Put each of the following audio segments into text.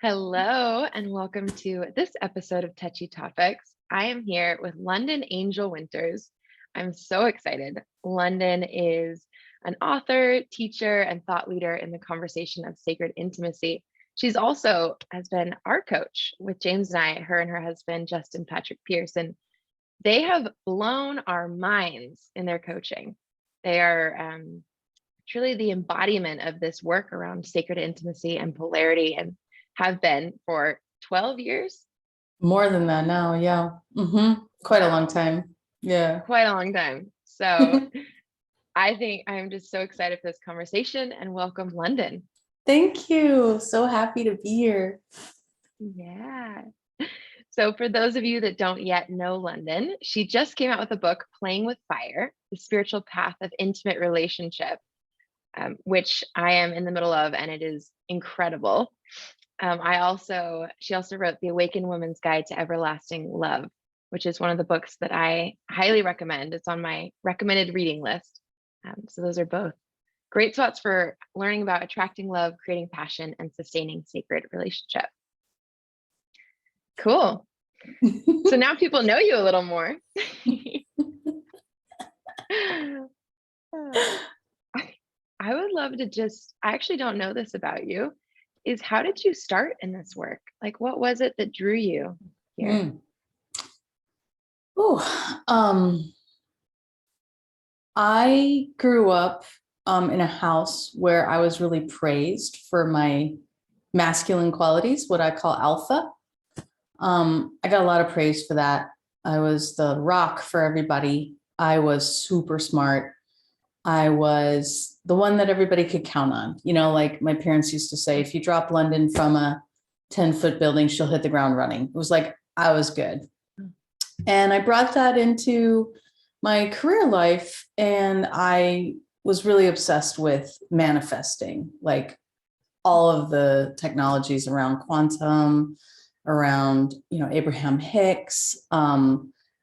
Hello, and welcome to this episode of Touchy Topics. I am here with Londin Angel Winters. I'm so excited. Londin is an author, teacher, and thought leader in the conversation of sacred intimacy. She's also has been our coach with James and I, her and her husband, Justin Patrick Pearson. They have blown our minds in their coaching. They are truly the embodiment of this work around sacred intimacy and polarity, and have been for 12 years. More than that now, yeah. Quite a long time. Yeah. Quite a long time. So I think I'm just so excited for this conversation, and welcome, Londin. Thank you. So happy to be here. Yeah. So for those of you that don't yet know Londin, she just came out with a book, Playing with Fire, The Spiritual Path of Intimate Relationship, which I am in the middle of, and it is incredible. She also wrote The Awaken Woman's Guide to Everlasting Love, which is one of the books that I highly recommend. It's on my recommended reading list. So those are both great spots for learning about attracting love, creating passion, and sustaining sacred relationship. Cool. So now people know you a little more. I would love to I actually don't know this about you, is how did you start in this work? Like, what was it that drew you here? I grew up in a house where I was really praised for my masculine qualities, what I call alpha. I got a lot of praise for that. I was the rock for everybody. I was super smart. I was the one that everybody could count on. You know, like my parents used to say, if you drop Londin from a 10-foot building, she'll hit the ground running. It was like, I was good. And I brought that into my career life, and I was really obsessed with manifesting, like all of the technologies around quantum, around, Abraham Hicks. I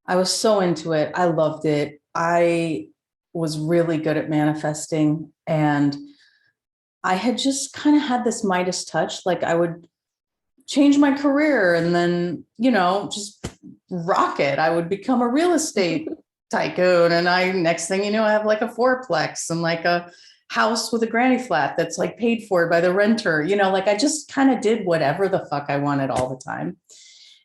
was so into it. I loved it. I was really good at manifesting, and I had just kind of had this Midas touch. Like I would change my career and then, just rock it. I would become a real estate tycoon. And next thing you know, I have like a fourplex and like a house with a granny flat that's like paid for by the renter. Like I just kind of did whatever the fuck I wanted all the time.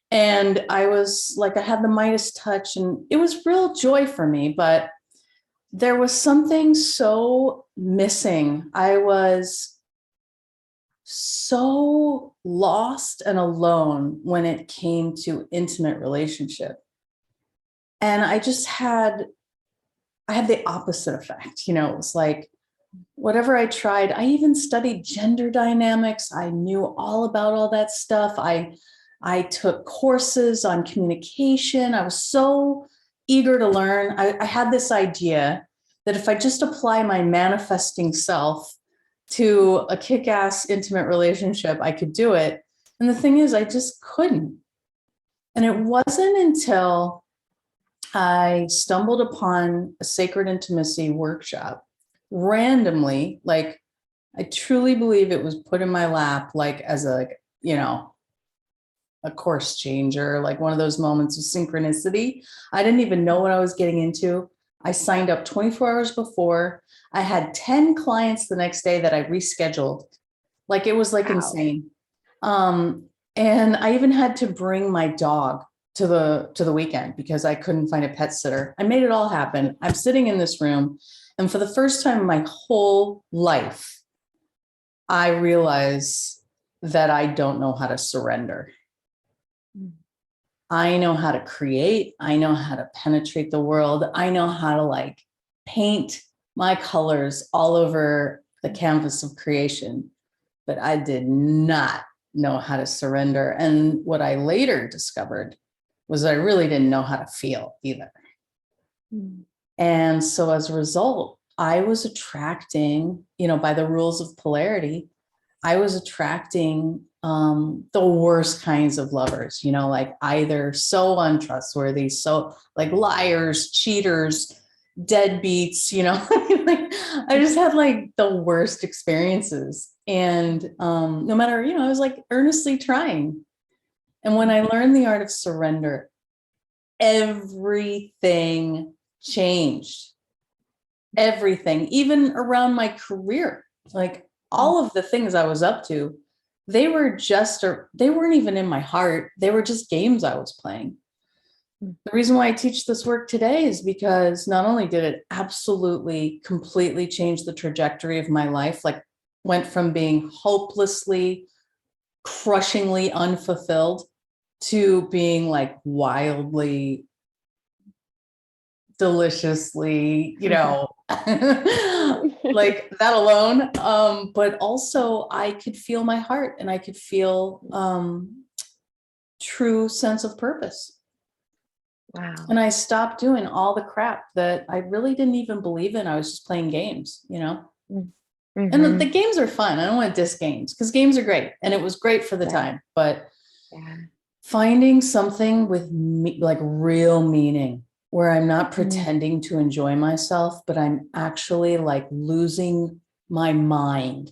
And I was like, I had the Midas touch, and it was real joy for me, but there was something so missing. I was so lost and alone when it came to intimate relationship. And I had the opposite effect. It was like, whatever I tried, I even studied gender dynamics. I knew all about all that stuff. I took courses on communication. I was so eager to learn. I had this idea that if I just apply my manifesting self to a kick-ass intimate relationship, I could do it. And the thing is, I just couldn't. And it wasn't until I stumbled upon a sacred intimacy workshop randomly, like I truly believe it was put in my lap, like as a course changer, like one of those moments of synchronicity. I didn't even know what I was getting into. I signed up 24 hours before. I had 10 clients the next day that I rescheduled. Like it was like insane. And I even had to bring my dog to the weekend because I couldn't find a pet sitter. I made it all happen. I'm sitting in this room, and for the first time in my whole life, I realize that I don't know how to surrender. I know how to create. I know how to penetrate the world. I know how to like paint my colors all over the canvas of creation, but I did not know how to surrender. And what I later discovered was I really didn't know how to feel either. And so as a result, I was attracting, by the rules of polarity, I was attracting the worst kinds of lovers, like either so untrustworthy, so like liars, cheaters, deadbeats, like I just had like the worst experiences. And no matter, I was like earnestly trying. And when I learned the art of surrender, everything changed. Everything, even around my career, like all of the things I was up to, they weren't even in my heart. They were just games I was playing. The reason why I teach this work today is because not only did it absolutely completely change the trajectory of my life, like went from being hopelessly, crushingly unfulfilled to being like wildly, deliciously, like that alone. But also I could feel my heart and I could feel true sense of purpose. Wow. And I stopped doing all the crap that I really didn't even believe in. I was just playing games, Mm-hmm. And the games are fun. I don't want to diss games because games are great. And it was great for the time, but finding something with like real meaning where I'm not pretending to enjoy myself, but I'm actually like losing my mind,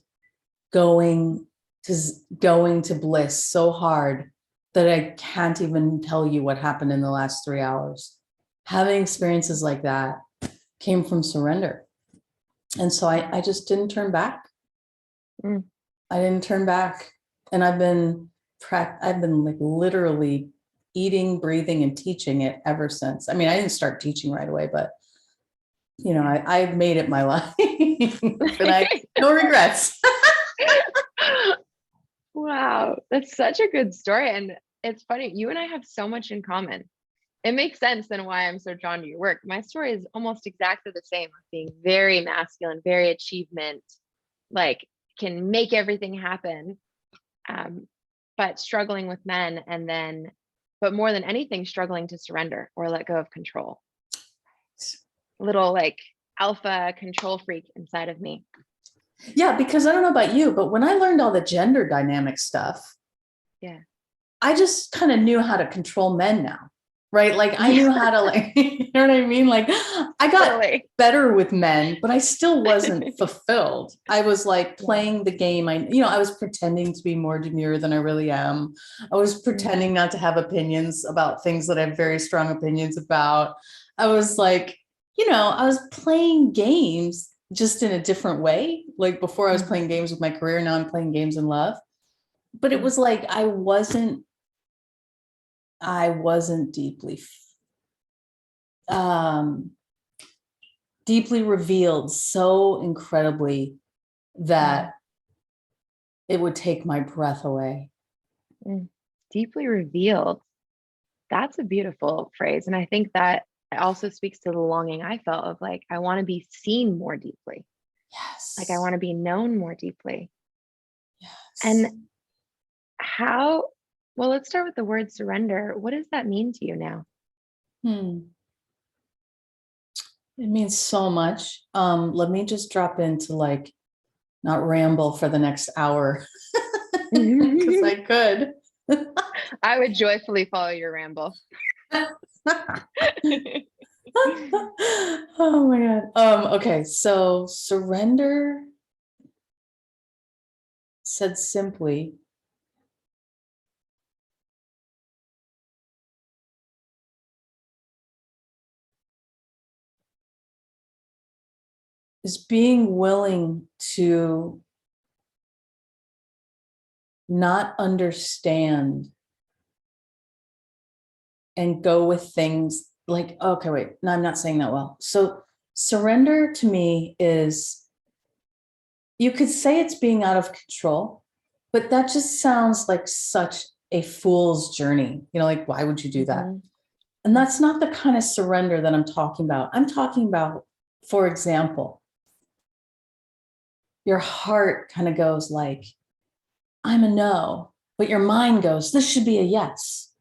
going to bliss so hard that I can't even tell you what happened in the last 3 hours. Having experiences like that came from surrender. And so I just didn't turn back. I didn't turn back. And I've been like literally eating, breathing, and teaching it ever since. I mean, I didn't start teaching right away, but I've made it my life. And I no regrets. Wow, that's such a good story. And it's funny, you and I have so much in common. It makes sense then why I'm so drawn to your work. My story is almost exactly the same, being very masculine, very achievement, like can make everything happen, but struggling with men, but more than anything, struggling to surrender or let go of control. Little like alpha control freak inside of me. Yeah, because I don't know about you, but when I learned all the gender dynamic stuff, I just kind of knew how to control men now, right? Like I knew how to like, you know what I mean? Like I got better with men, but I still wasn't fulfilled. I was like playing the game. I was pretending to be more demure than I really am. I was pretending not to have opinions about things that I have very strong opinions about. I was like, I was playing games just in a different way. Like before I was playing games with my career, now I'm playing games in love. But it was like I wasn't deeply revealed so incredibly that it would take my breath away. Deeply revealed. That's a beautiful phrase. And I think that also speaks to the longing I felt of like, I want to be seen more deeply. Yes. Like I want to be known more deeply. Yes. And well, let's start with the word surrender. What does that mean to you now? It means so much. Let me just drop into like, not ramble for the next hour because I could. I would joyfully follow your ramble. Oh my God. Okay. So surrender, said simply, is being willing to not understand and go with things like, okay, wait, no, I'm not saying that well. So surrender to me is, you could say it's being out of control, but that just sounds like such a fool's journey. Like, why would you do that? And that's not the kind of surrender that I'm talking about. I'm talking about, for example, your heart kind of goes like, I'm a no, but your mind goes, this should be a yes.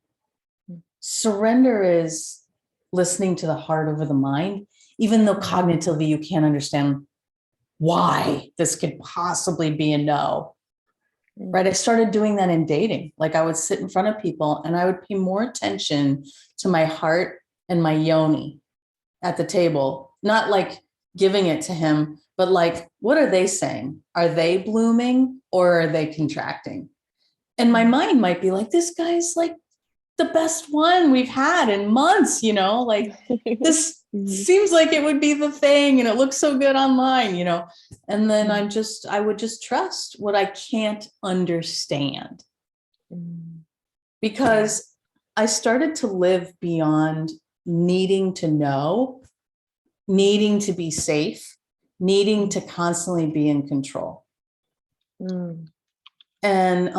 Surrender is listening to the heart over the mind, even though cognitively you can't understand why this could possibly be a no. Right. I started doing that in dating. Like I would sit in front of people and I would pay more attention to my heart and my yoni at the table not like giving it to him, but like, what are they saying? Are they blooming or are they contracting? And my mind might be like, this guy's like the best one we've had in months, like this seems like it would be the thing and it looks so good online, and then I would just trust what I can't understand, because I started to live beyond needing to know, needing to be safe, needing to constantly be in control. And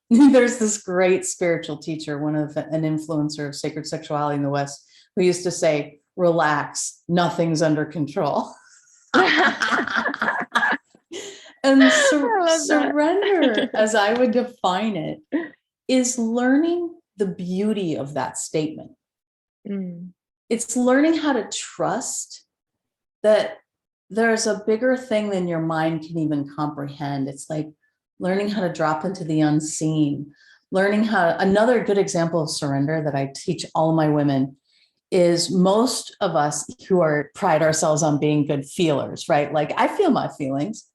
there's this great spiritual teacher, an influencer of sacred sexuality in the West, who used to say, relax, nothing's under control. And surrender, as I would define it, is learning the beauty of that statement. It's learning how to trust that there's a bigger thing than your mind can even comprehend. It's like learning how to drop into the unseen, another good example of surrender that I teach all my women is most of us who pride ourselves on being good feelers, right? Like, I feel my feelings.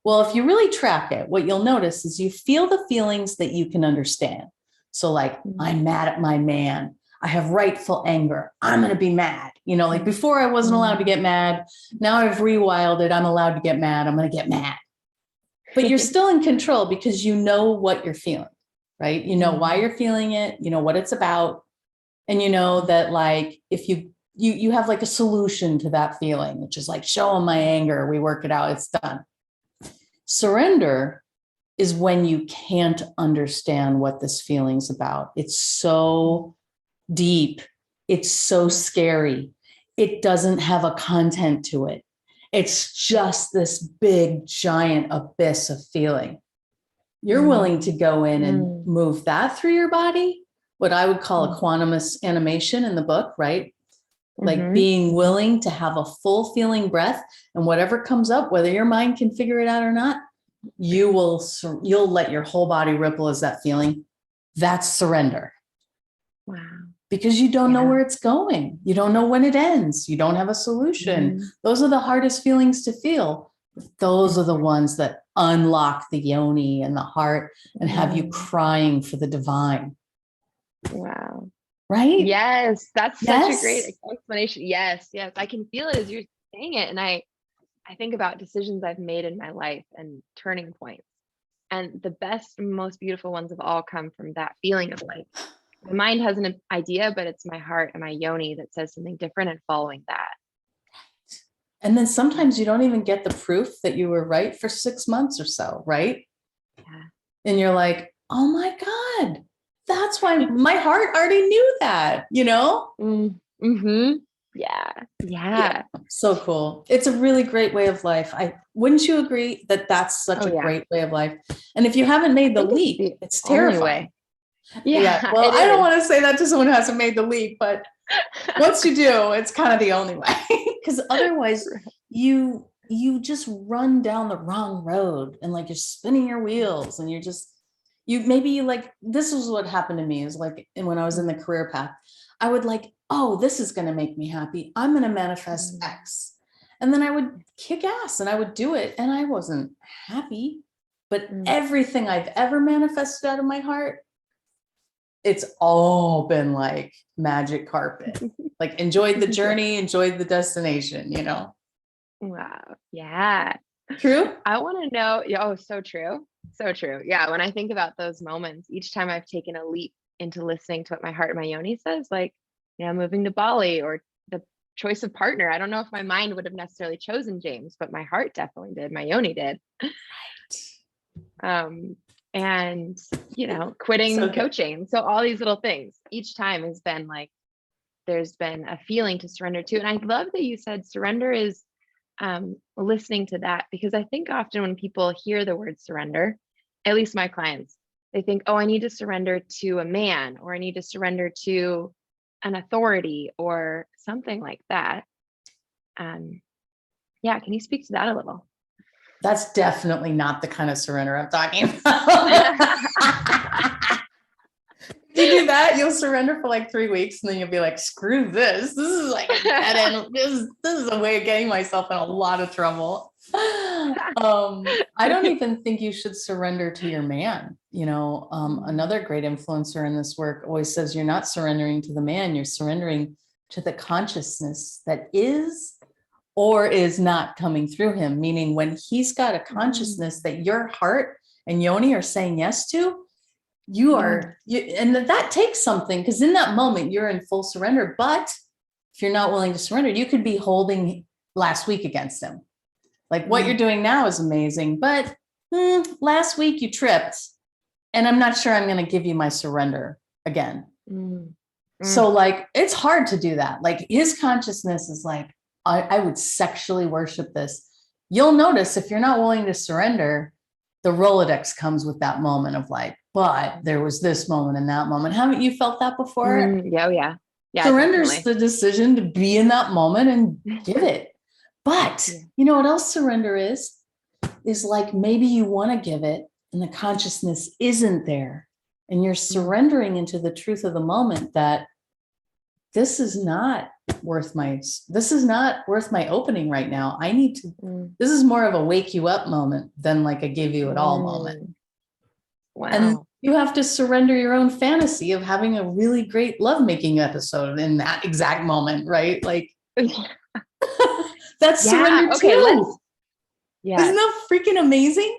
Well, if you really track it, what you'll notice is you feel the feelings that you can understand. So like, I'm mad at my man. I have rightful anger. I'm going to be mad. Like before I wasn't allowed to get mad. Now I've rewilded it. I'm allowed to get mad. I'm going to get mad. But you're still in control because you know what you're feeling, right? You know why you're feeling it. You know what it's about. And you know that like, if you have like a solution to that feeling, which is like, show them my anger. We work it out. It's done. Surrender is when you can't understand what this feeling's about. It's so deep. It's so scary. It doesn't have a content to it. It's just this big, giant abyss of feeling. You're willing to go in and move that through your body, what I would call a quantumous animation in the book, right? Like being willing to have a full feeling breath, and whatever comes up, whether your mind can figure it out or not, you'll let your whole body ripple as that feeling. That's surrender. Wow. Because you don't know where it's going. You don't know when it ends. You don't have a solution. Those are the hardest feelings to feel. Those are the ones that unlock the yoni and the heart and have you crying for the divine. Wow. Right? Yes. That's such a great explanation. Yes. Yes. I can feel it as you're saying it. And I think about decisions I've made in my life and turning points. And the best, most beautiful ones of all come from that feeling of like, my mind has an idea, but it's my heart and my yoni that says something different, and following that. And then sometimes you don't even get the proof that you were right for 6 months or so, right? Yeah. And you're like, oh my God, that's why my heart already knew that, Yeah. So cool. It's a really great way of life. Wouldn't you agree that that's such a great way of life? And if you haven't made the leap, it's terrifying. Yeah. Well, I don't want to say that to someone who hasn't made the leap, but once you do, it's kind of the only way, because otherwise you just run down the wrong road and like you're spinning your wheels and this is what happened to me is like, and when I was in the career path, I would like, oh, this is going to make me happy. I'm going to manifest X. And then I would kick ass and I would do it. And I wasn't happy, but everything I've ever manifested out of my heart, it's all been like magic carpet, like enjoyed the journey, enjoyed the destination, Wow. Yeah. True. I want to know. Oh, so true. So true. Yeah. When I think about those moments, each time I've taken a leap into listening to what my heart and my yoni says, like, moving to Bali or the choice of partner. I don't know if my mind would have necessarily chosen James, but my heart definitely did. My yoni did. And, quitting coaching. So all these little things, each time has been like, there's been a feeling to surrender to. And I love that you said surrender is listening to that, because I think often when people hear the word surrender, at least my clients, they think, oh, I need to surrender to a man, or I need to surrender to an authority or something like that. Can you speak to that a little? That's definitely not the kind of surrender I'm talking about. You do that, you'll surrender for like 3 weeks, and then you'll be like, screw this. This is like a dead end. This is a way of getting myself in a lot of trouble. I don't even think you should surrender to your man. Another great influencer in this work always says you're not surrendering to the man, you're surrendering to the consciousness that is or is not coming through him. Meaning when he's got a consciousness that your heart and yoni are saying yes to, and that takes something, because in that moment you're in full surrender. But if you're not willing to surrender, you could be holding last week against him. Like what you're doing now is amazing, but last week you tripped, and I'm not sure I'm going to give you my surrender again. So like, it's hard to do that. Like his consciousness is like, I would sexually worship this. You'll notice if you're not willing to surrender, the Rolodex comes with that moment of like, but there was this moment and that moment. Haven't you felt that before? Yeah. Surrender's Definitely. the decision to be in that moment and give it. But you know what else surrender is like, maybe you want to give it and the consciousness isn't there. And you're surrendering into the truth of the moment that this is not worth my opening right now. I need to, this is more of a wake you up moment than like a give you it all moment. Wow. And you have to surrender your own fantasy of having a really great lovemaking episode in that exact moment, right? Like that's surrender too. Isn't that freaking amazing?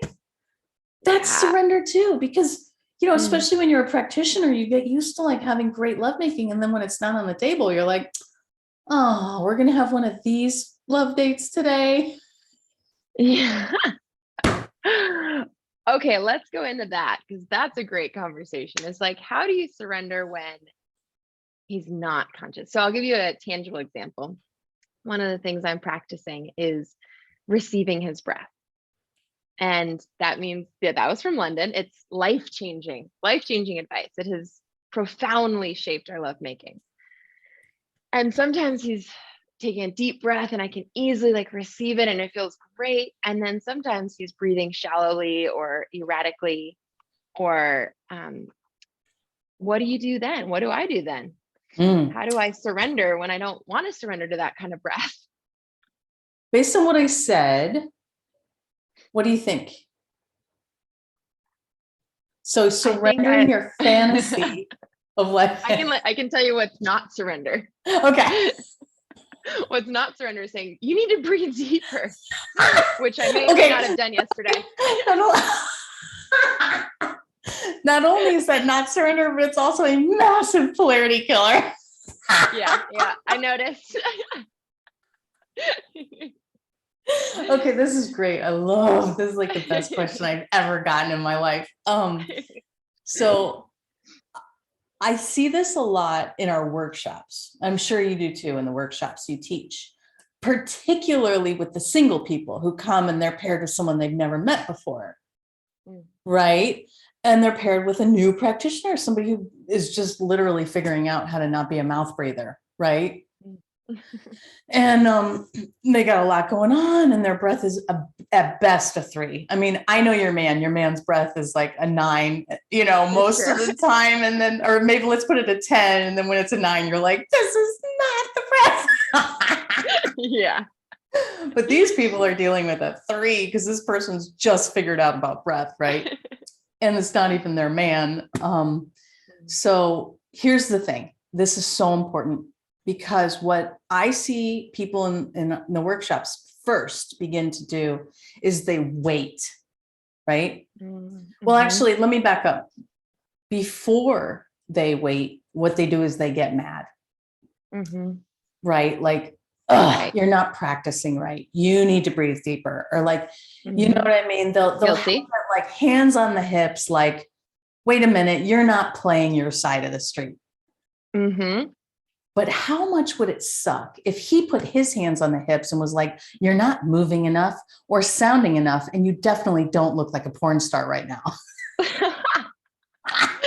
That's surrender too, because especially when you're a practitioner, you get used to like having great lovemaking, and then when it's not on the table, you're like, oh, we're gonna have one of these love dates today. Yeah. Okay, let's go into that, because that's a great conversation. It's like, how do you surrender when he's not conscious? So I'll give you a tangible example. One of the things I'm practicing is receiving his breath. And that means that was from London. It's life-changing advice. It has profoundly shaped our lovemaking. And sometimes he's taking a deep breath and I can easily like receive it and it feels great. And then sometimes he's breathing shallowly or erratically, or what do you do then? What do I do then? How do I surrender when I don't want to surrender to that kind of breath? Based on what I said, what do you think? So surrendering your fantasy of life. I can tell you what's not surrender. Okay. What's not surrender is saying you need to breathe deeper, which I may not have done yesterday. Not only is that not surrender, but it's also a massive polarity killer. Yeah, I noticed. Okay, this is great. This is like the best question I've ever gotten in my life. So I see this a lot in our workshops. I'm sure you do too in the workshops you teach, particularly with the single people who come and they're paired with someone they've never met before, right? And they're paired with a new practitioner, somebody who is just literally figuring out how to not be a mouth breather, right? And they got a lot going on, and their breath is at best a 3. I mean, I know your man's breath is like a 9, most of the time. And then, or maybe let's put it at 10. And then when it's a 9, you're like, this is not the breath. Yeah. But these people are dealing with a 3 because this person's just figured out about breath, right? And it's not even their man. So here's the thing. This is so important, because what I see people in the workshops first begin to do is they wait, right? Well, actually, let me back up. Before they wait, what they do is they get mad, right? Like, you're not practicing right. You need to breathe deeper. Or like, you know what I mean? They'll have like hands on the hips, like, wait a minute, you're not playing your side of the street. But how much would it suck if he put his hands on the hips and was like, you're not moving enough or sounding enough, and you definitely don't look like a porn star right now.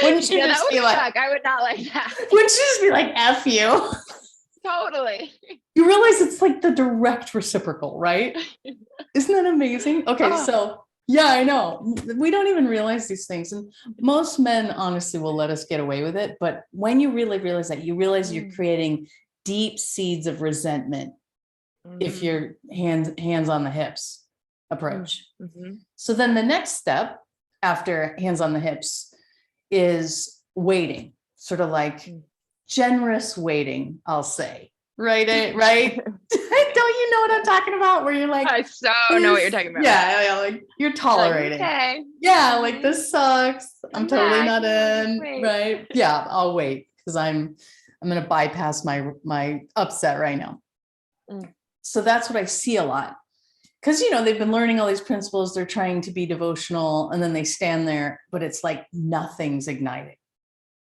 Wouldn't you just be like, suck. I would not like that. Wouldn't you just be like, F you? Totally. You realize it's like the direct reciprocal, right? Isn't that amazing? Okay, so Yeah, I know. We don't even realize these things. And most men honestly will let us get away with it. But when you really realize that, you realize you're creating deep seeds of resentment if you're hands on the hips approach. So then the next step after hands on the hips is waiting, sort of like generous waiting, I'll say. Right? Right? Don't you know what I'm talking about? Where you're like, I so know what you're talking about. Yeah, like you're tolerating. Like, okay. Yeah, like this sucks. I'm totally not in. Wait. Right? Yeah, I'll wait because I'm gonna bypass my upset right now. So that's what I see a lot. Because they've been learning all these principles, they're trying to be devotional, and then they stand there, but it's like nothing's igniting.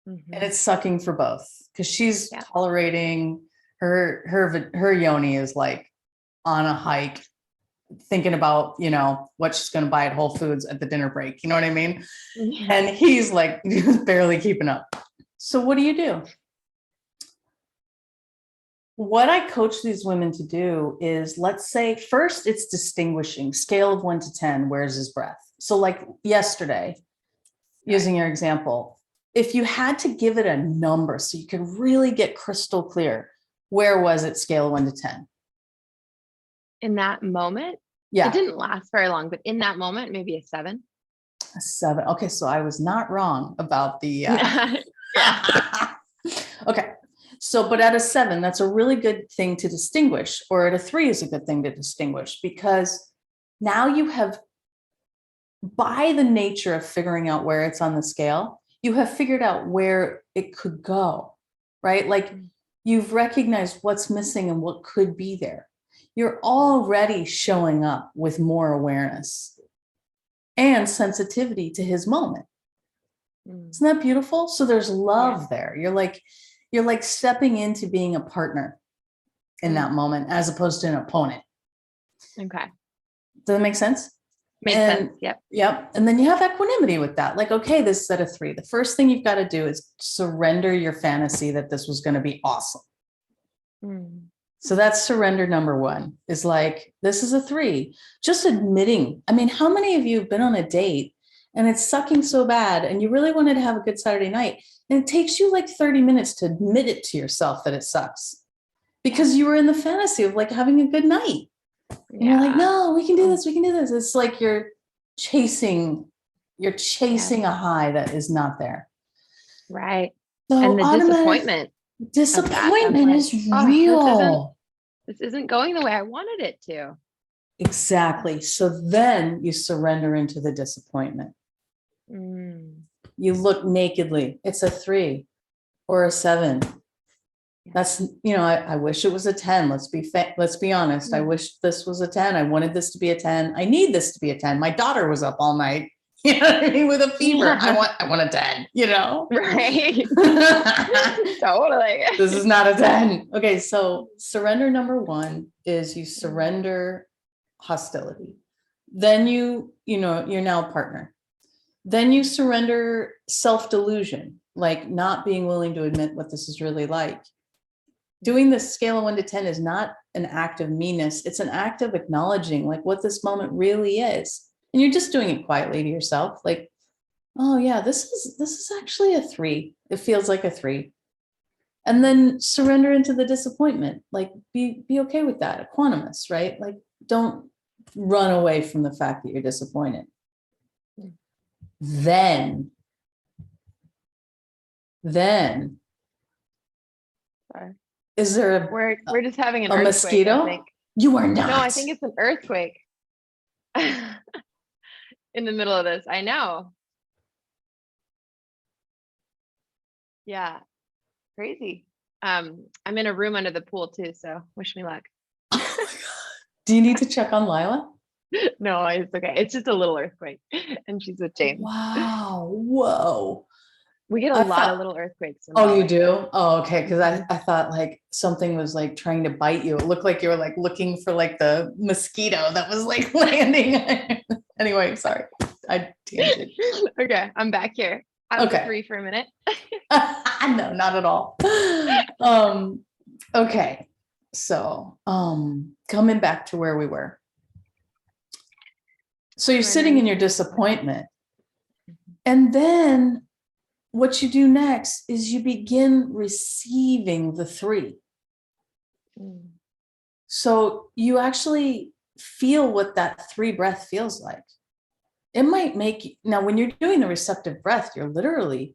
And it's sucking for both because she's tolerating her yoni is like on a hike, thinking about what she's going to buy at Whole Foods at the dinner break. You know what I mean? Yeah. And he's like barely keeping up. So what do? What I coach these women to do is, let's say first it's distinguishing, scale of 1 to 10, where's his breath? So like yesterday, using your example, if you had to give it a number so you could really get crystal clear, where was it scale of 1 to 10? In that moment? Yeah. It didn't last very long, but in that moment, maybe a 7. A 7. Okay. So I was not wrong about the, okay. So, but at a 7, that's a really good thing to distinguish, or at a 3 is a good thing to distinguish, because now you have, by the nature of figuring out where it's on the scale, you have figured out where it could go, right? Like you've recognized what's missing and what could be there. You're already showing up with more awareness and sensitivity to his moment. Isn't that beautiful? So there's love there. You're like stepping into being a partner in that moment, as opposed to an opponent. Okay. Does that make sense? Makes sense. Yep. Yep. And then you have equanimity with that. Like, okay, this is at a 3. The first thing you've got to do is surrender your fantasy that this was going to be awesome. So that's surrender number 1, is like, this is a 3. Just admitting. I mean, how many of you have been on a date and it's sucking so bad and you really wanted to have a good Saturday night, and it takes you like 30 minutes to admit it to yourself that it sucks because you were in the fantasy of like having a good night. And you're like, no, we can do this. We can do this. It's like you're chasing a high that is not there. Right. So and the disappointment is real. This isn't going the way I wanted it to. Exactly. So then you surrender into the disappointment. You look nakedly. It's a 3 or a 7. That's, I wish it was a 10. Let's be honest. I wish this was a 10. I wanted this to be a 10. I need this to be a 10. My daughter was up all night, with a fever. Yeah. I want a 10, Right. Totally. This is not a 10. Okay. So surrender number 1 is you surrender hostility. Then you're now a partner. Then you surrender self-delusion, like not being willing to admit what this is really like. Doing the scale of 1 to 10 is not an act of meanness. It's an act of acknowledging like what this moment really is. And you're just doing it quietly to yourself. Like, oh yeah, this is actually a 3. It feels like a 3. And then surrender into the disappointment. Like be okay with that. Equanimous, right? Like don't run away from the fact that you're disappointed. Then sorry. Is there we're just having an a earthquake, mosquito? I think. You are not. No, I think it's an earthquake in the middle of this. I know. Yeah, crazy. I'm in a room under the pool too, so wish me luck. Oh my God. Do you need to check on Lila? No, it's okay. It's just a little earthquake, and she's with James. Wow. Whoa. We get a lot of little earthquakes. Oh, you do? Oh, okay. Because I thought like something was like trying to bite you. It looked like you were like looking for like the mosquito that was like landing. Anyway, sorry. I tangent. Okay, I'm back here. I was a 3 for a minute. No, not at all. Okay. So coming back to where we were. So you're sitting in your disappointment. Mhm. And then what you do next is you begin receiving the 3. Mm. So you actually feel what that 3 breath feels like. It might make, now when you're doing the receptive breath, you're literally,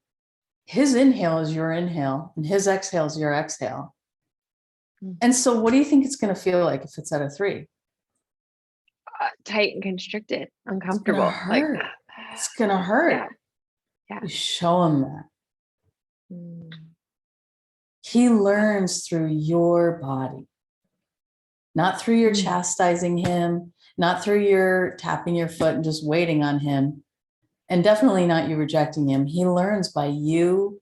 his inhale is your inhale and his exhale is your exhale. Mm. And so what do you think it's going to feel like if it's at a 3? Tight and constricted, It's going to uncomfortable. Like, hurt. It's going to hurt. yeah, yeah. You show him that. Mm. He learns through your body, not through your chastising him, not through your tapping your foot and just waiting on him, and definitely not you rejecting him. He learns by you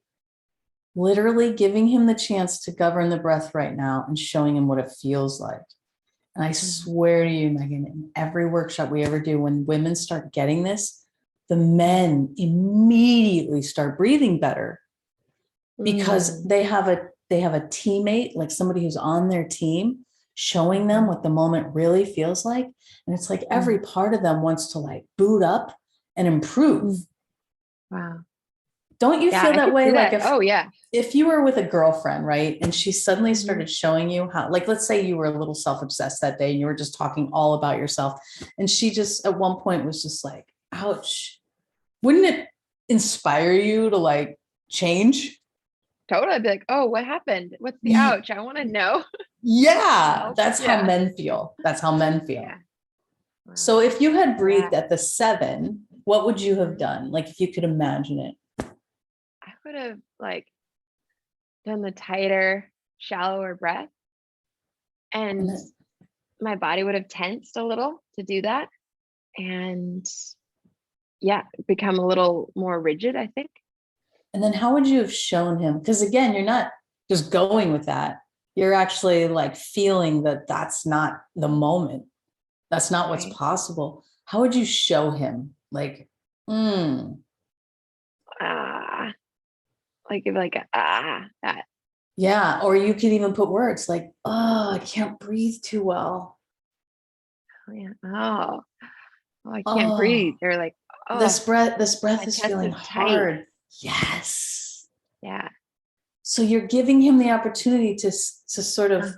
literally giving him the chance to govern the breath right now and showing him what it feels like. And I swear to you, Megan, in every workshop we ever do, when women start getting this, the men immediately start breathing better because Mm. they have a teammate, like somebody who's on their team, showing them what the moment really feels like. And it's like every part of them wants to like boot up and improve. Wow. Don't you Yeah, feel I that could way? see Like that. Oh, yeah. if you were with a girlfriend, right? And she suddenly Mhm. started showing you how, like, let's say you were a little self-obsessed that day and you were just talking all about yourself. And she just at one point was just like, ouch. Wouldn't it inspire you to like change? Totally. I'd be like, oh, what happened? What's the Ye- ouch? I want to know. Yeah, Help. that's how Yeah. men feel. That's how men feel. Yeah. So Wow. if you had Yeah. breathed at the 7, what would you have Mhm. done? Like if you could imagine it. I would have like done the tighter, shallower breath, And and then, my body would have tensed a little to do that. And yeah, become a little more rigid, I think. and then how would you have shown him? Because again, you're not just going with that. You're actually like feeling that that's not the moment. That's not what's Right. possible. How would you show him? Like, Ah, that. yeah. Or you could even put words like, oh, I can't breathe too well. Oh, yeah. Oh, I can't breathe. Oh, They're like, oh, this breath my is chest feeling is tight. hard. Yes. Yeah. So you're giving him the opportunity to sort Uh, of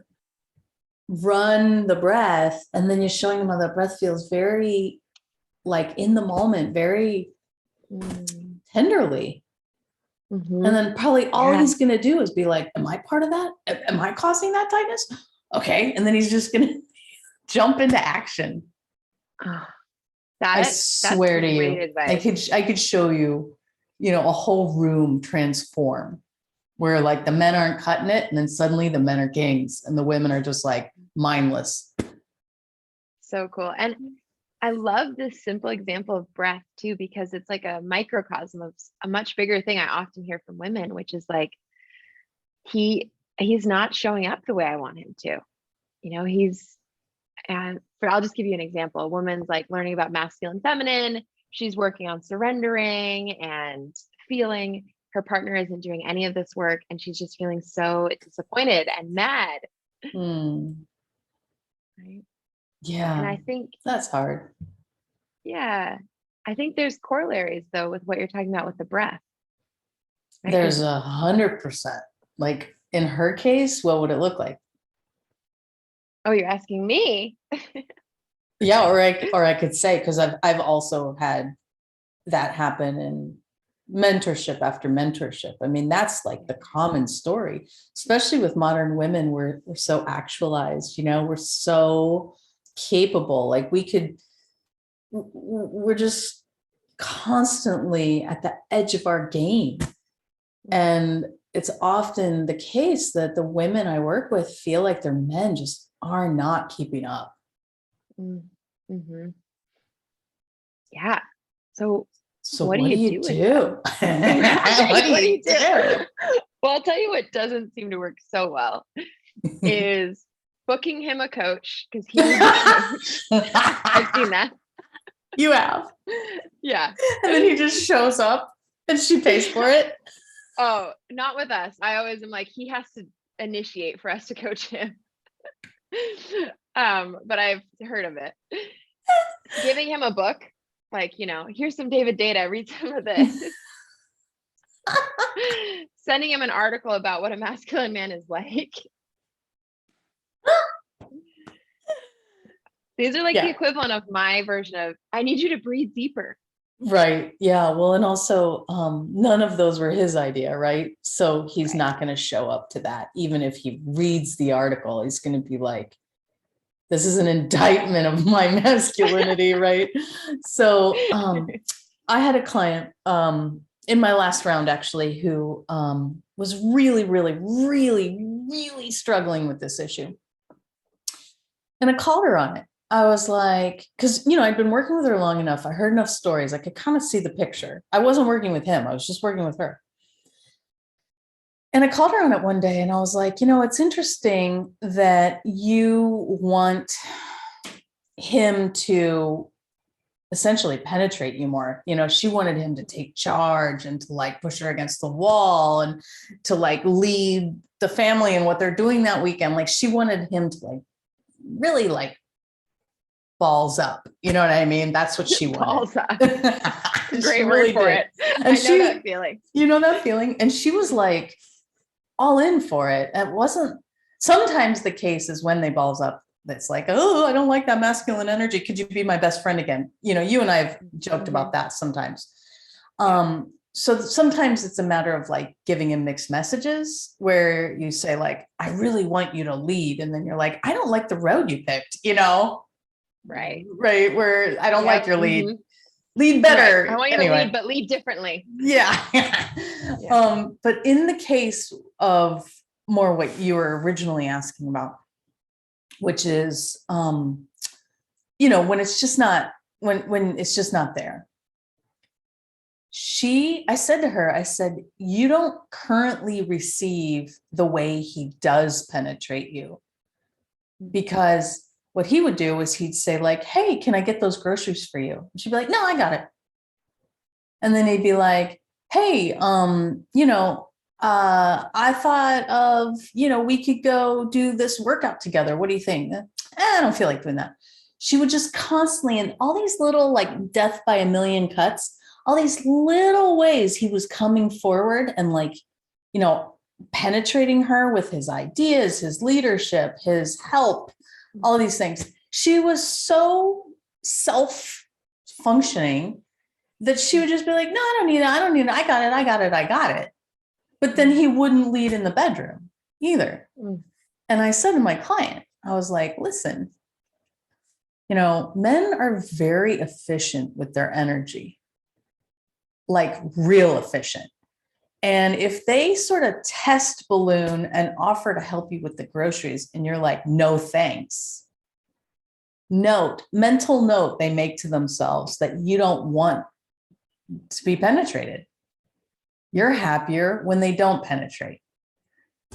run the breath, and then you're showing him how the breath feels very like in the moment, very mm, tenderly. And mhm. then probably all Yeah. he's going to do is be like, am I part of that? Am I causing that tightness? Okay. And then he's just going to jump into action. Oh, I that's swear to great you, advice. I could show you, a whole room transform where like the men aren't cutting it. And then suddenly the men are kings and the women are just like mindless. So cool. And I love this simple example of breath too, because it's like a microcosm of a much bigger thing I often hear from women, which is like he's not showing up the way I want him to. He's and for I'll just give you an example. A woman's like learning about masculine, feminine. She's working on surrendering and feeling. Her partner isn't doing any of this work, and she's just feeling so disappointed and mad. Hmm. Right. And Yeah, I think, that's hard. yeah, I think there's corollaries though with what you're talking about with the breath, right? There's Because 100%. Like in her case, what would it look like? oh, you're asking me. Yeah, or I could say, because I've also had that happen in mentorship after mentorship. I mean, that's like the common story, especially with modern women. We're so actualized, we're so capable. Like we're just constantly at the edge of our game. And it's often the case that the women I work with feel like their men just are not keeping up. Mm-hmm. Yeah. So So what do what do you you do with that? do? Exactly. What do What do you you do? Well, I'll tell you what doesn't seem to work so well do? is booking him a coach because he needs a coach. I've seen that. You have. Yeah. And then he just shows up and she pays for it. Oh, not with us. I always am like, he has to initiate for us to coach him. But I've heard of it. Giving him a book, like, here's some David data, read some of this. Sending him an article about what a masculine man is like. These are like the equivalent of my version of, I need you to breathe deeper. Right. Yeah. Well, and also none of those were his idea, right? So he's not going to show up to that. Even if he reads the article, he's going to be like, this is an indictment of my masculinity, right? So I had a client in my last round, actually, who was really, really, really, really struggling with this issue. And I called her on it. I was like, because, I'd been working with her long enough. I heard enough stories. I could kind of see the picture. I wasn't working with him. I was just working with her. And I called her on it one day and I was like, it's interesting that you want him to essentially penetrate you more. She wanted him to take charge and to like push her against the wall and to like lead the family and what they're doing that weekend. Like she wanted him to like really like balls up. You know what I mean? That's what she wanted. Balls up. Great word for it. And I know that feeling. You know that feeling? And she was like all in for it. It wasn't sometimes the case is when they balls up. That's like, oh, I don't like that masculine energy. Could you be my best friend again? You and I have joked about that sometimes. So sometimes it's a matter of like giving him mixed messages where you say like, I really want you to lead. And then you're like, I don't like the road you picked, Right. Right. Where I don't like your lead. Lead better. Right. I want you to lead, but lead differently. Yeah. But in the case of more what you were originally asking about, which is, when it's just not, when it's just not there. I said to her, you don't currently receive the way he does penetrate you, because what he would do is he'd say like, hey, can I get those groceries for you? And she'd be like, no, I got it. And then he'd be like, hey, I thought of, we could go do this workout together. What do you think? I don't feel like doing that. She would just constantly, in all these little like death by a million cuts, all these little ways he was coming forward and like, penetrating her with his ideas, his leadership, his help, all of these things. She was so self-functioning that she would just be like, no, I don't need it. I don't need it. I got it. But then he wouldn't lead in the bedroom either. And I said to my client, I was like, listen, men are very efficient with their energy, like real efficient. And if they sort of test balloon and offer to help you with the groceries and you're like, no, thanks. Mental note they make to themselves that you don't want to be penetrated. You're happier when they don't penetrate.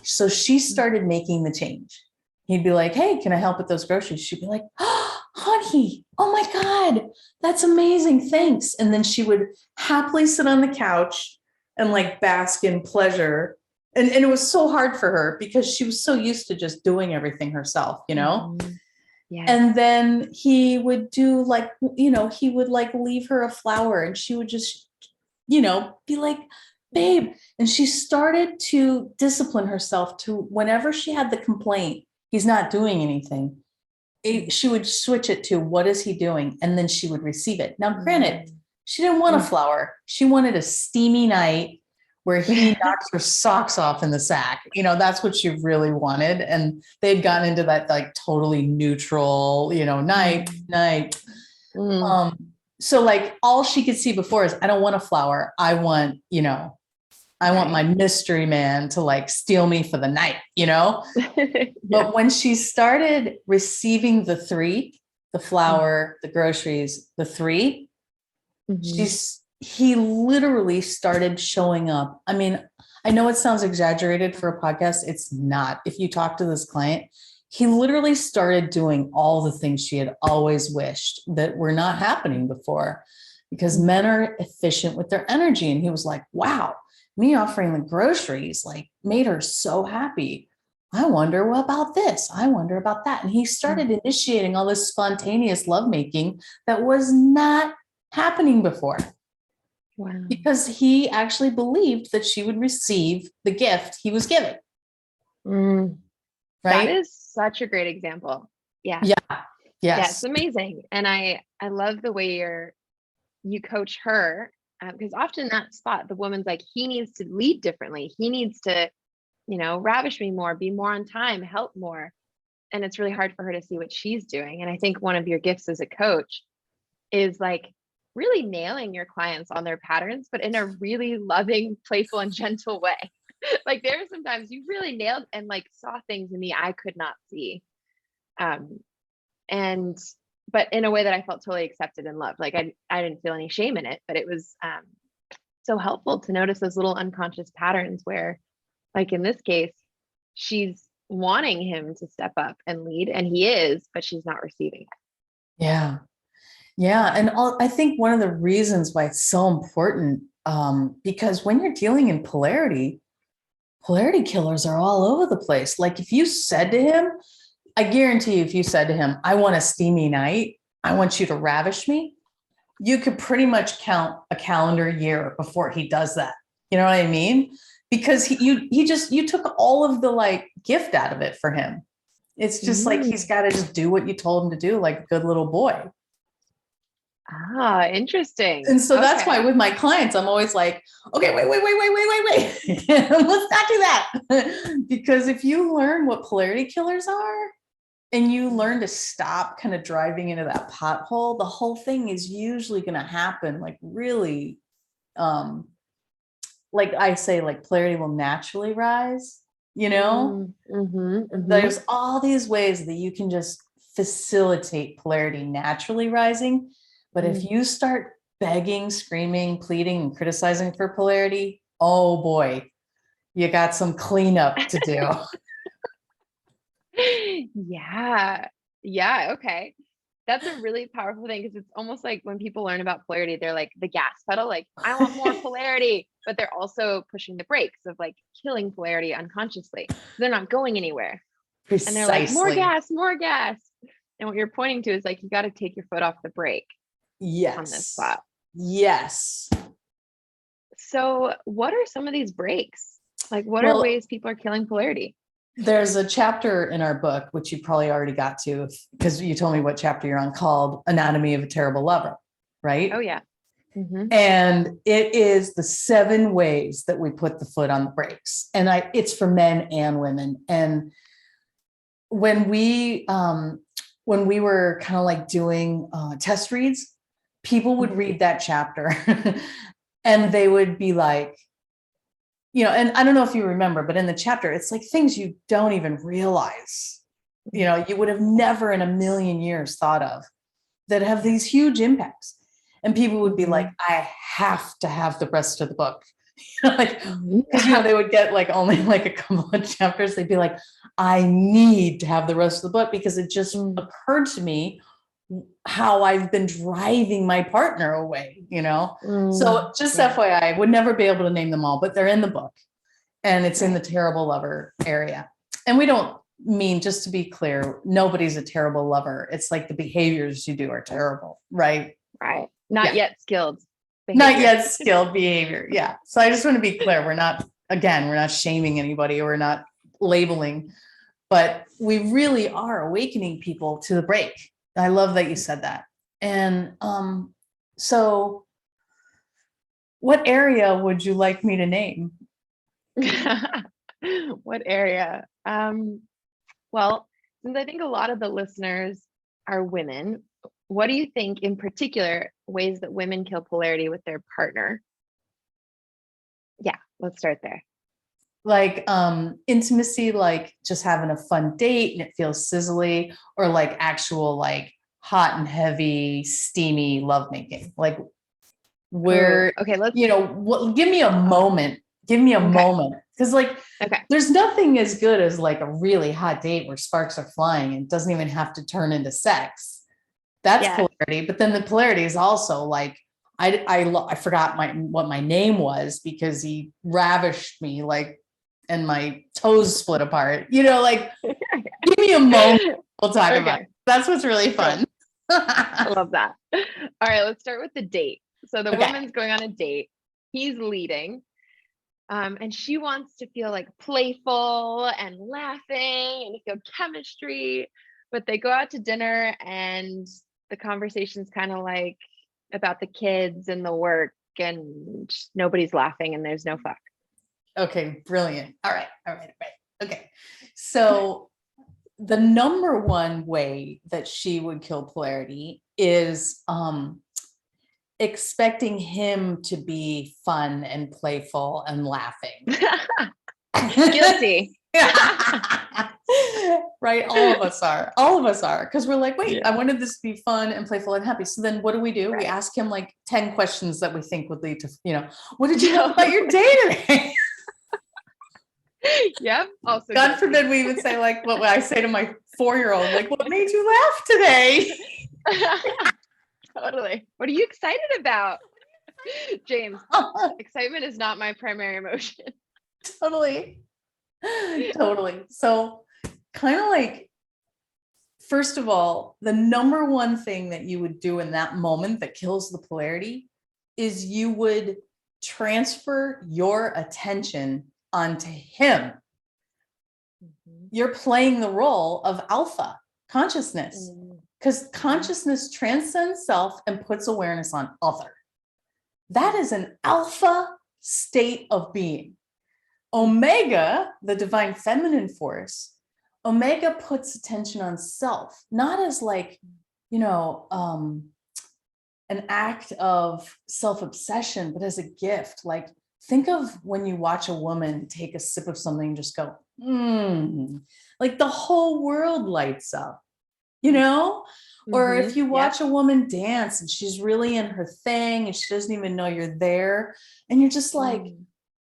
So she started making the change. He'd be like, hey, can I help with those groceries? She'd be like, oh, honey, oh my God, that's amazing. Thanks. And then she would happily sit on the couch and like bask in pleasure. And it was so hard for her because she was so used to just doing everything herself, Yeah. And then he would do like, he would like leave her a flower and she would just, be like, babe. And she started to discipline herself to whenever she had the complaint, he's not doing anything. She would switch it to what is he doing? And then she would receive it. Now, granted, she didn't want a flower. She wanted a steamy night where he knocks her socks off in the sack. That's what she really wanted. And they'd gotten into that like totally neutral, night. So like all she could see before is, I don't want a flower. I want, I want my mystery man to like steal me for the night, But when she started receiving the three, the flower, the groceries, the three, he literally started showing up. I mean, I know it sounds exaggerated for a podcast. It's not. If you talk to this client, he literally started doing all the things she had always wished that were not happening before, because men are efficient with their energy. And he was like, wow, me offering the groceries like made her so happy. I wonder what about this? I wonder about that. And he started initiating all this spontaneous lovemaking that was not happening before Wow. because he actually believed that she would receive the gift he was giving. Mm. That Right? is such a great example. Yeah. Yeah. Yeah, it's Yes. amazing. And I love the way you coach her, because often that spot, the woman's like, he needs to lead differently. He needs to, ravish me more, be more on time, help more. And it's really hard for her to see what she's doing. And I think one of your gifts as a coach is like really nailing your clients on their patterns, but in a really loving, playful, and gentle way. Like there are sometimes you really nailed and like saw things in me I could not see. Um, and but in a way that I felt totally accepted and loved. Like I didn't feel any shame in it, but it was so helpful to notice those little unconscious patterns where, like in this case, she's wanting him to step up and lead, and he is, but she's not receiving it. Yeah. Yeah. And I think one of the reasons why it's so important, because when you're dealing in polarity killers are all over the place. Like if you said to him, I guarantee you, if you said to him, I want a steamy night, I want you to ravish me, you could pretty much count a calendar year before he does that. You know what I mean? Because you took all of the like gift out of it for him. It's just like he's got to just do what you told him to do, like a good little boy. Ah, interesting. And so that's why Okay. with my clients, I'm always like, okay, wait. Let's not do that. Because if you learn what polarity killers are and you learn to stop kind of driving into that pothole, the whole thing is usually going to happen like really, like I say, like polarity will naturally rise, you know? There's all these ways that you can just facilitate polarity naturally rising. But if you start begging, screaming, pleading, and criticizing for polarity, oh boy, you got some cleanup to do. Yeah. Yeah. Okay. That's a really powerful thing because it's almost like when people learn about polarity, they're like the gas pedal, like, I want more polarity, but they're also pushing the brakes of like killing polarity unconsciously. So they're not going anywhere. And they're like, more Precisely. gas, more gas. And what you're pointing to is like, you got to take your foot off the brake on this Yes. spot. Yes. So, what are some of these breaks? Like, what are Well, ways people are killing polarity? there's a chapter in our book, which you probably already got to because you told me what chapter you're on, called Anatomy of a Terrible Lover, right? Oh, yeah. And it is the 7 ways that we put the foot on the brakes. And it's for men and women. And when we were kind of like doing test reads, people would read that chapter and they would be like, and I don't know if you remember, but in the chapter, it's like things you don't even realize, you would have never in a million years thought of that have these huge impacts. And people would be like, I have to have the rest of the book. Like, because they would get like only like a couple of chapters. They'd be like, I need to have the rest of the book because it just occurred to me how I've been driving my partner away, So just FYI, I would never be able to name them all, but they're in the book and it's in the terrible lover area. And we don't mean, just to be clear, nobody's a terrible lover. It's like the behaviors you do are terrible, right? Right. Not yet skilled behavior. Not behavior. yet skilled behavior. Yeah. So I just want to be clear. We're not shaming anybody. We're not labeling, but we really are awakening people to the break. I love that you said that. And so what area would you like me to name? What area? Well, since I think a lot of the listeners are women, what do you think in particular ways that women kill polarity with their partner? Yeah, let's start there. Like intimacy, like just having a fun date and it feels sizzly, or like actual like hot and heavy, steamy lovemaking. Like where, okay, let's give me a moment. Give me a moment. Because like there's nothing as good as like a really hot date where sparks are flying and it doesn't even have to turn into sex. That's polarity. But then the polarity is also like, I forgot what my name was because he ravished me like and my toes split apart, like give me a moment. We'll talk about it. That's what's really fun. I love that. All right, let's start with the date. So the Okay. woman's going on a date. He's leading. And she wants to feel like playful and laughing and feel chemistry. But they go out to dinner and the conversation's kind of like about the kids and the work, and nobody's laughing and there's no fuck. Okay, brilliant. All right. Okay. So the number one way that she would kill polarity is expecting him to be fun and playful and laughing. Guilty. Right? All of us are. Because we're like, wait, I wanted this to be fun and playful and happy. So then what do? Right. We ask him like 10 questions that we think would lead to, what did you love about your day today? Yep. Also, God forbid we even say like what I say to my 4-year-old, like, what made you laugh today? Totally. What are you excited about? James, excitement is not my primary emotion. Totally. So kind of like, first of all, the number one thing that you would do in that moment that kills the polarity is you would transfer your attention onto him. You're playing the role of alpha consciousness, because consciousness transcends self and puts awareness on other. That is an alpha state of being. Omega, the divine feminine force, Omega puts attention on self, not as like, an act of self-obsession, but as a gift. Like, think of when you watch a woman take a sip of something and just go, like the whole world lights up, or if you watch a woman dance and she's really in her thing and she doesn't even know you're there, and you're just like,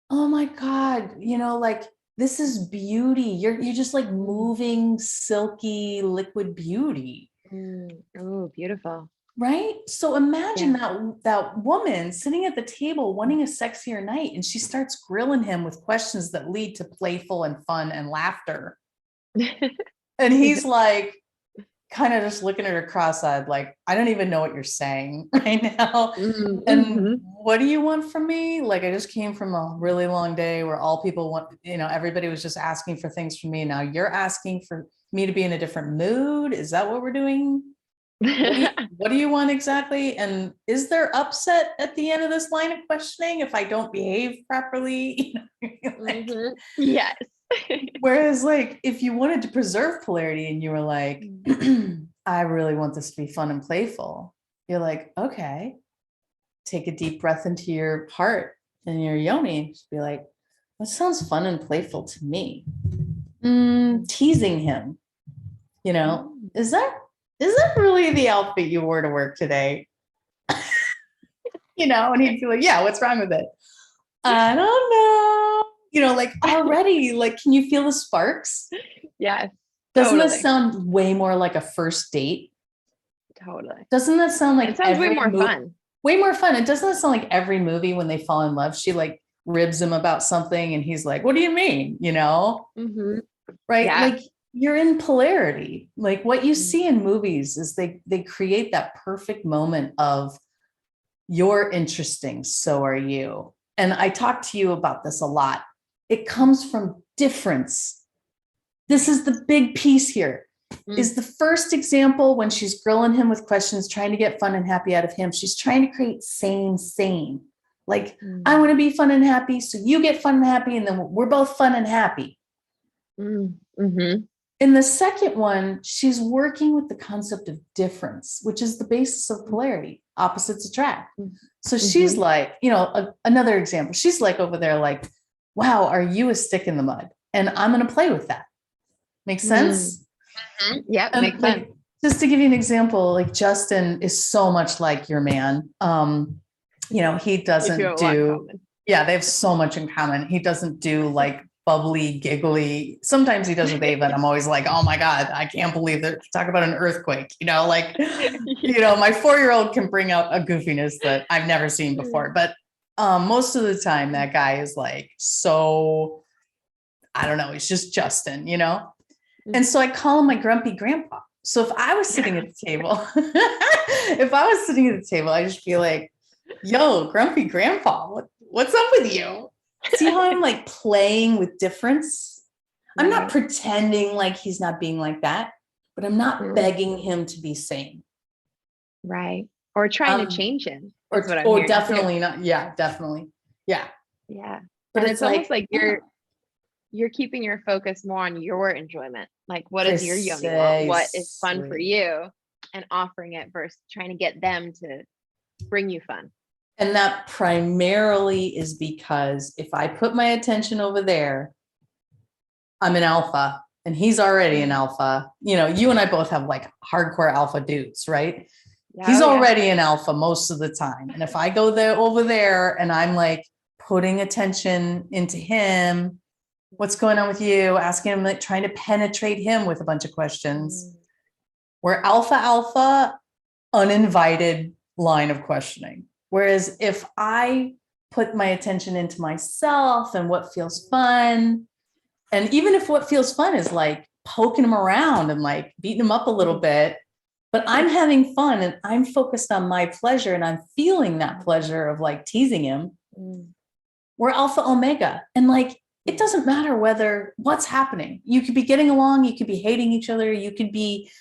oh my God, like this is beauty. You're just like moving, silky, liquid beauty. Oh, beautiful. Right? So imagine that woman sitting at the table wanting a sexier night, and she starts grilling him with questions that lead to playful and fun and laughter. And he's like, kind of just looking at her cross-eyed, like, I don't even know what you're saying right now. And what do you want from me? Like, I just came from a really long day where all people want, everybody was just asking for things from me. Now you're asking for me to be in a different mood. Is that what we're doing? What do you want exactly? And is there upset at the end of this line of questioning if I don't behave properly? Yes. Whereas like, if you wanted to preserve polarity and you were like, I really want this to be fun and playful, you're like, okay, take a deep breath into your heart and your yoni. Just be like, that sounds fun and playful to me. Teasing him, is that really the outfit you wore to work today? And he'd be like, yeah, what's wrong with it? I don't know. Like already, like, can you feel the sparks? Yes. Doesn't this sound way more like a first date? Totally. Doesn't that sound like it sounds way more fun? Way more fun. It doesn't sound like every movie when they fall in love, she like ribs him about something and he's like, what do you mean? Right? Yeah. Like, you're in polarity. Like what you see in movies is they create that perfect moment of, you're interesting, so are you. And I talk to you about this a lot. It comes from difference. This is the big piece here. Is the first example when she's grilling him with questions, trying to get fun and happy out of him. She's trying to create same. Like, I want to be fun and happy, so you get fun and happy, and then we're both fun and happy. In the second one, she's working with the concept of difference, which is the basis of polarity. Opposites attract. So she's like, another example. She's like over there like, wow, are you a stick in the mud? And I'm going to play with that. Makes sense? Yeah, makes sense. Just to give you an example, like Justin is so much like your man. He doesn't do, they have so much in common. He doesn't do like bubbly, giggly. Sometimes he does with Ava, and I'm always like, oh my God, I can't believe that. Talk about an earthquake, my 4-year-old can bring out a goofiness that I've never seen before. But most of the time that guy is like so I don't know, he's just Justin, you know? And so I call him my grumpy grandpa. So if I was sitting at the table, I just feel like, yo, grumpy grandpa, what's up with you? See how I'm like playing with difference? I'm not pretending like he's not being like that, but I'm not begging him to be sane. Right. Or trying to change him. Is what I'm or hearing definitely too. not. Yeah, definitely. Yeah. Yeah. But And it's almost like yeah. you're keeping your focus more on your enjoyment. Like, what does your yoni want? What is fun for Precisely. you? And offering it versus trying to get them to bring you fun. And that primarily is because if I put my attention over there, I'm an alpha and he's already an alpha. You know, you and I both have like hardcore alpha dudes, right? He's already an alpha most of the time. And if I go there over there and I'm like putting attention into him, what's going on with you? Asking him, like trying to penetrate him with a bunch of questions. We're alpha, uninvited line of questioning. Whereas if I put my attention into myself and what feels fun, and even if what feels fun is like poking him around and like beating him up a little bit, but I'm having fun and I'm focused on my pleasure and I'm feeling that pleasure of like teasing him, we're alpha omega. And like, it doesn't matter what's happening. You could be getting along, you could be hating each other, you could be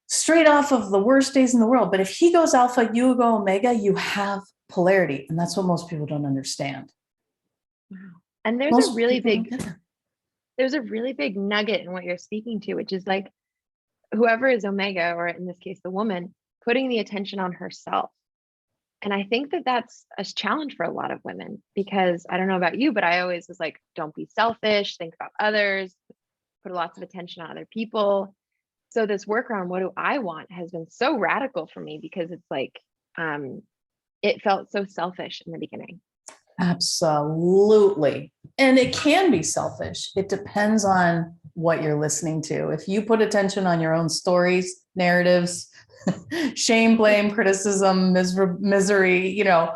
straight off of the worst days in the world. But if he goes alpha, you go omega, you have polarity. And that's what most people don't understand. And there's a really big nugget in what you're speaking to, which is like whoever is omega, or in this case, the woman, putting the attention on herself. And I think that that's a challenge for a lot of women, because I don't know about you, but I always was like, don't be selfish, think about others, put lots of attention on other people. So this work around what do I want has been so radical for me, because it's like, it felt so selfish in the beginning. Absolutely. And it can be selfish. It depends on what you're listening to. If you put attention on your own stories, narratives, shame, blame, criticism, misery, you know,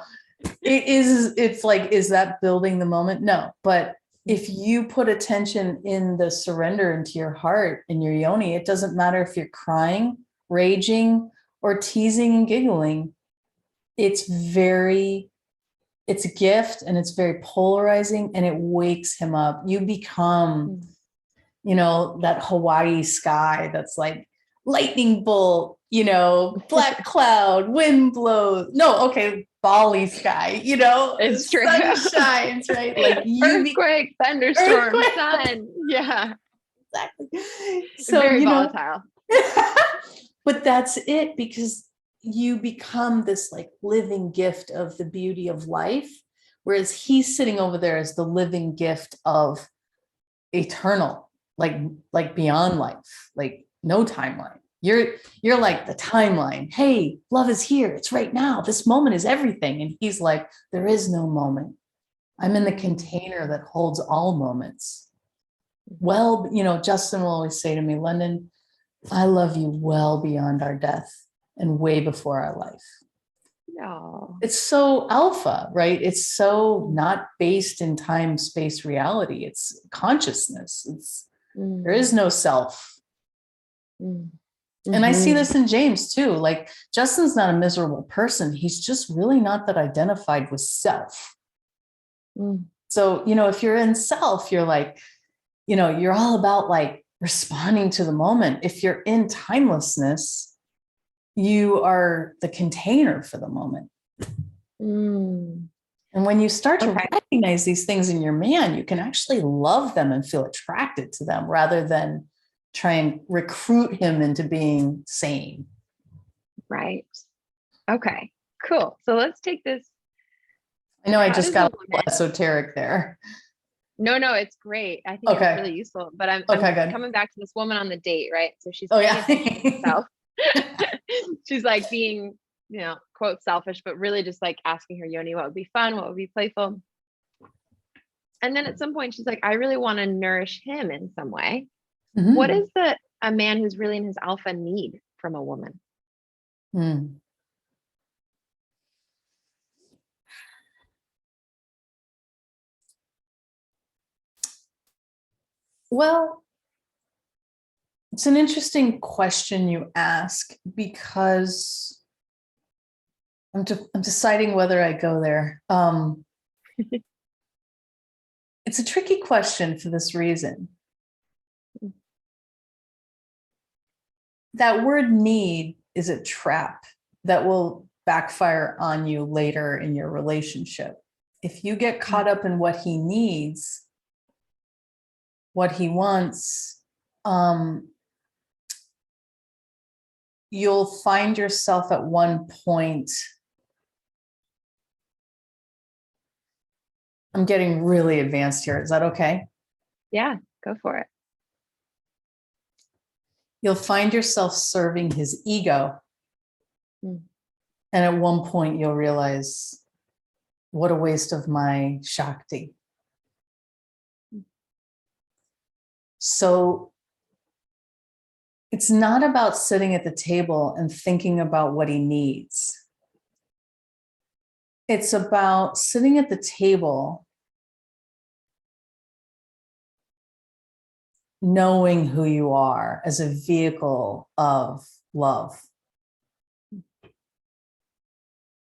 it's like, is that building the moment? No. But if you put attention in the surrender into your heart and your yoni, it doesn't matter if you're crying, raging, or teasing and giggling. It's a gift and it's very polarizing and it wakes him up. You become, you know, that Hawaii sky that's like lightning bolt, you know, black cloud, wind blows. No, okay, Bali sky, you know, it's true. Sun shines, right? Like earthquake, thunderstorm, sun. Yeah, exactly. So very volatile. But that's it, because you become this like living gift of the beauty of life, whereas he's sitting over there as the living gift of eternal, like beyond life, like no timeline. You're like the timeline. Hey, love is here. It's right now. This moment is everything. And he's like, there is no moment. I'm in the container that holds all moments. Well, you know, Justin will always say to me, Londin, I love you well beyond our death and way before our life. No. It's so alpha, right? It's so not based in time, space, reality. It's consciousness. There is no self. And I see this in James too. Like, Justin's not a miserable person. He's just really not that identified with self. So, you know, if you're in self, you're like, you know, you're all about like responding to the moment. If you're in timelessness, you are the container for the moment. And when you start to recognize these things in your man, you can actually love them and feel attracted to them rather than try and recruit him into being sane. Right. Okay, cool. So let's take this. I know I just got a little esoteric there. No, it's great. I think it's really useful, but I'm coming back to this woman on the date, right? So she's herself. She's like being, you know, quote selfish, but really just like asking her yoni what would be fun, what would be playful. And then at some point she's like, I really want to nourish him in some way. What is a man who's really in his alpha need from a woman? Well, it's an interesting question you ask because I'm deciding whether I go there. It's a tricky question for this reason. That word need is a trap that will backfire on you later in your relationship. If you get caught up in what he needs, what he wants, you'll find yourself at one point. I'm getting really advanced here. Is that okay? Yeah, go for it. You'll find yourself serving his ego. Mm. And at one point, you'll realize, what a waste of my Shakti. So it's not about sitting at the table and thinking about what he needs. It's about sitting at the table, knowing who you are as a vehicle of love,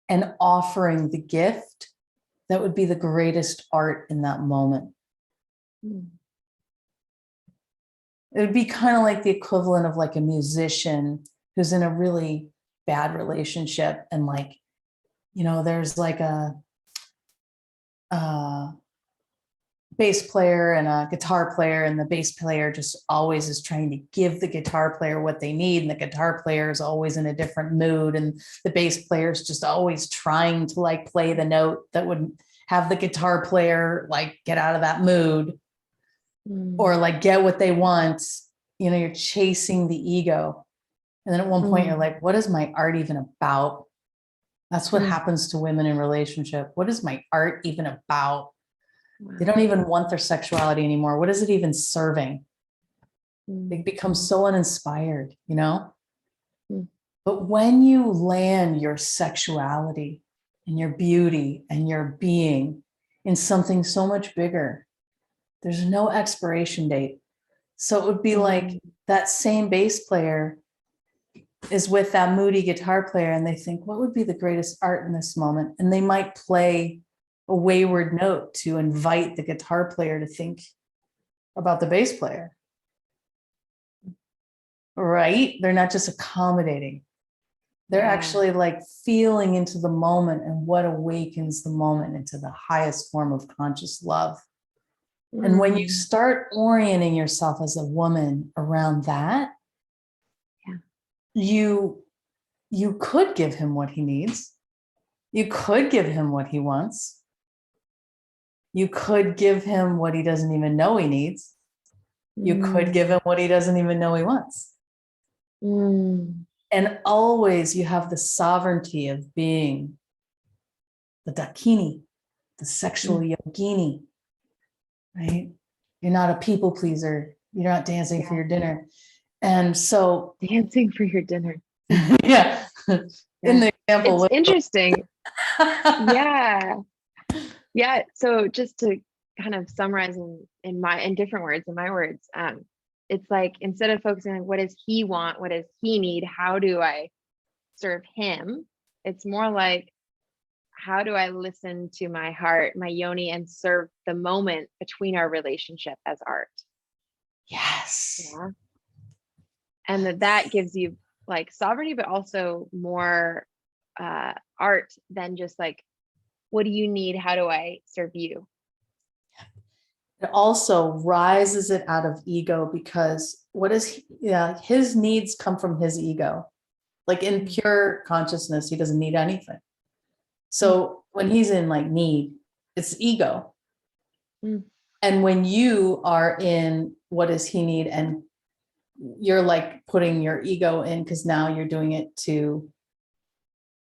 and offering the gift that would be the greatest art in that moment. Mm. It would be kind of like the equivalent of like a musician who's in a really bad relationship, and like, you know, there's like a bass player and a guitar player, and the bass player just always is trying to give the guitar player what they need, and the guitar player is always in a different mood, and the bass player is just always trying to like play the note that would have the guitar player like get out of that mood or like get what they want. You know, you're chasing the ego, and then at one point you're like, what is my art even about? That's what happens to women in relationship. What is my art even about? Wow. They don't even want their sexuality anymore. What is it even serving? They become so uninspired, you know? But when you land your sexuality and your beauty and your being in something so much bigger, there's no expiration date. So it would be like that same bass player is with that moody guitar player, and they think, what would be the greatest art in this moment? And they might play a wayward note to invite the guitar player to think about the bass player. Right? They're not just accommodating. They're actually like feeling into the moment and what awakens the moment into the highest form of conscious love. And when you start orienting yourself as a woman around that, you could give him what he needs. You could give him what he wants. You could give him what he doesn't even know he needs. You could give him what he doesn't even know he wants. And always you have the sovereignty of being the Dakini, the sexual yogini, right? You're not a people pleaser. You're not dancing for your dinner. And so dancing for your dinner. In the example. It's interesting. Yeah. So just to kind of summarize in different words, in my words, it's like, instead of focusing on what does he want, what does he need, how do I serve him? It's more like, how do I listen to my heart, my yoni, and serve the moment between our relationship as art? Yes. Yeah. And that gives you like sovereignty, but also more art than just like, what do you need? How do I serve you? It also rises it out of ego, because his needs come from his ego. Like in pure consciousness, he doesn't need anything. So when he's in like need, it's ego. And when you are in what does he need, and you're like putting your ego in, because now you're doing it to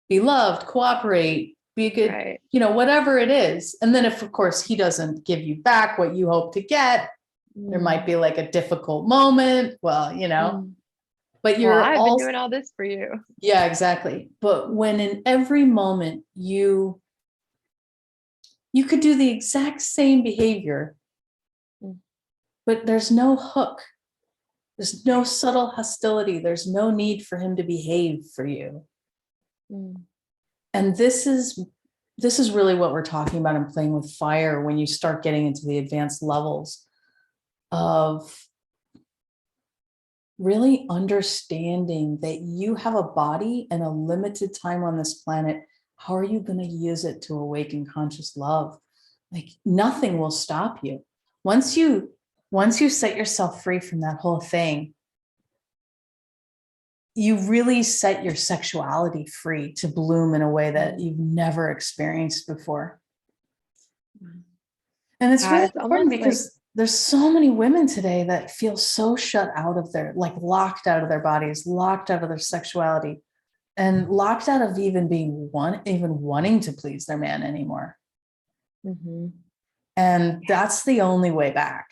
be loved, cooperate, be a good, whatever it is. And then if, of course, he doesn't give you back what you hope to get, there might be like a difficult moment. Well, but I've been doing all this for you. Yeah, exactly. But when in every moment you could do the exact same behavior but there's no hook. There's no subtle hostility. There's no need for him to behave for you. Mm. And this is really what we're talking about in playing with fire when you start getting into the advanced levels of really understanding that you have a body and a limited time on this planet. How are you going to use it to awaken conscious love? Like nothing will stop you. Once you set yourself free from that whole thing, you really set your sexuality free to bloom in a way that you've never experienced before. And it's really important because there's so many women today that feel so shut out of their, like locked out of their bodies, locked out of their sexuality, and locked out of even wanting to please their man anymore. Mm-hmm. And that's the only way back.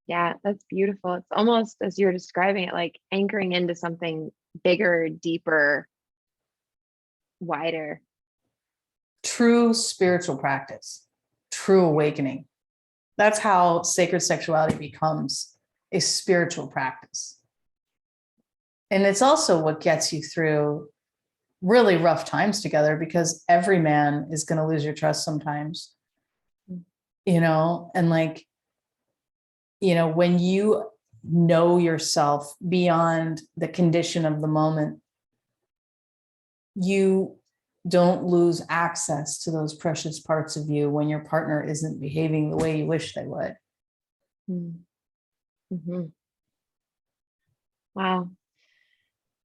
Yeah, that's beautiful. It's almost, as you're describing it, like anchoring into something bigger, deeper, wider. True spiritual practice, true awakening. That's how sacred sexuality becomes a spiritual practice. And it's also what gets you through really rough times together, because every man is going to lose your trust sometimes, you know, and like, you know, when you know yourself beyond the condition of the moment, you don't lose access to those precious parts of you when your partner isn't behaving the way you wish they would. Mm-hmm. Wow.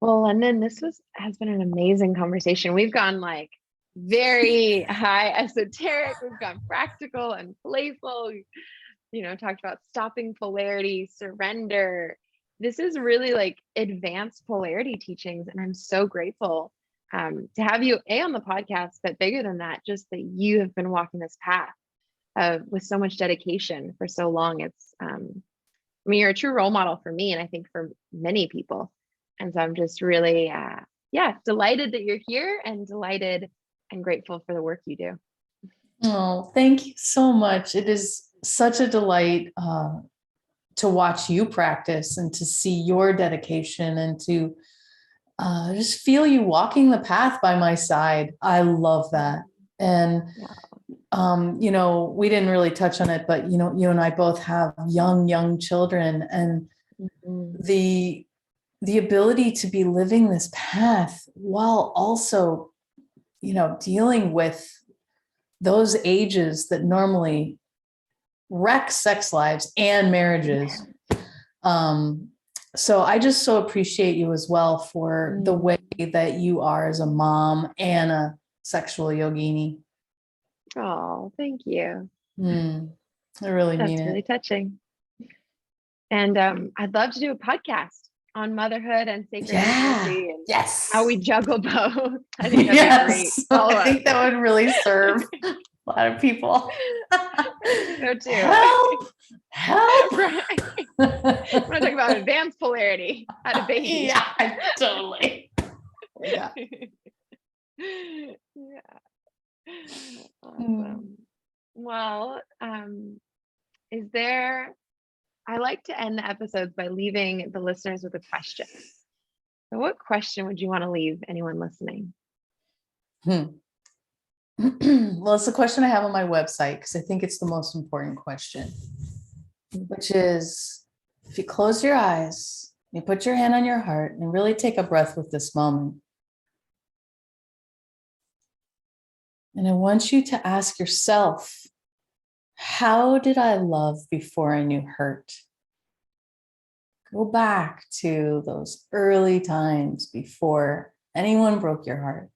Well, Londin, this has been an amazing conversation. We've gone like very high esoteric. We've gone practical and playful. You know, talked about stopping polarity, surrender. This is really like advanced polarity teachings, and I'm so grateful to have you on the podcast. But bigger than that, just that you have been walking this path with so much dedication for so long. It's, I mean, you're a true role model for me, and I think for many people. And so I'm just really, delighted that you're here, and delighted and grateful for the work you do. Oh, thank you so much. It is such a delight to watch you practice and to see your dedication and to just feel you walking the path by my side. I love that. And, you know, we didn't really touch on it, but, you know, you and I both have young children, and the ability to be living this path while also, you know, dealing with those ages that normally wreck sex lives and marriages. So I just so appreciate you as well for the way that you are as a mom and a sexual yogini. Oh, thank you. I really mean it. That's really touching. And I'd love to do a podcast on motherhood and sacred intimacy, and how we juggle both. I think that'd be great. I think that would really serve a lot of people. So too. Help. Right. I want to talk about advanced polarity. How to baby. Yeah, totally. Yeah. Awesome. Well, I like to end the episodes by leaving the listeners with a question. So what question would you want to leave anyone listening? Well, it's the question I have on my website, because I think it's the most important question, which is, if you close your eyes, you put your hand on your heart and really take a breath with this moment. And I want you to ask yourself, how did I love before I knew hurt? Go back to those early times before anyone broke your heart.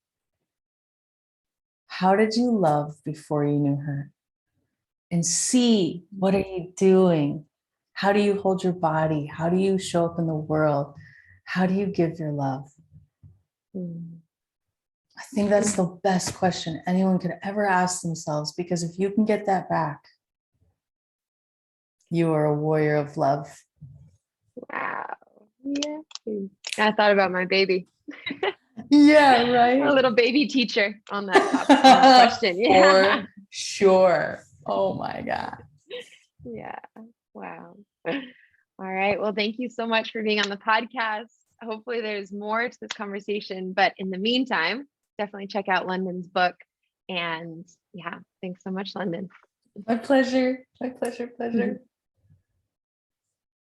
How did you love before you knew hurt? And see, what are you doing? How do you hold your body? How do you show up in the world? How do you give your love? I think that's the best question anyone could ever ask themselves, because if you can get that back, you are a warrior of love. Wow. Yeah. I thought about my baby. Yeah, right. A little baby teacher on that question. Yeah. For sure. Oh my God. Yeah. Wow. All right. Well, thank you so much for being on the podcast. Hopefully there's more to this conversation, but in the meantime, definitely check out London's book. And yeah, thanks so much, London. My pleasure. My pleasure.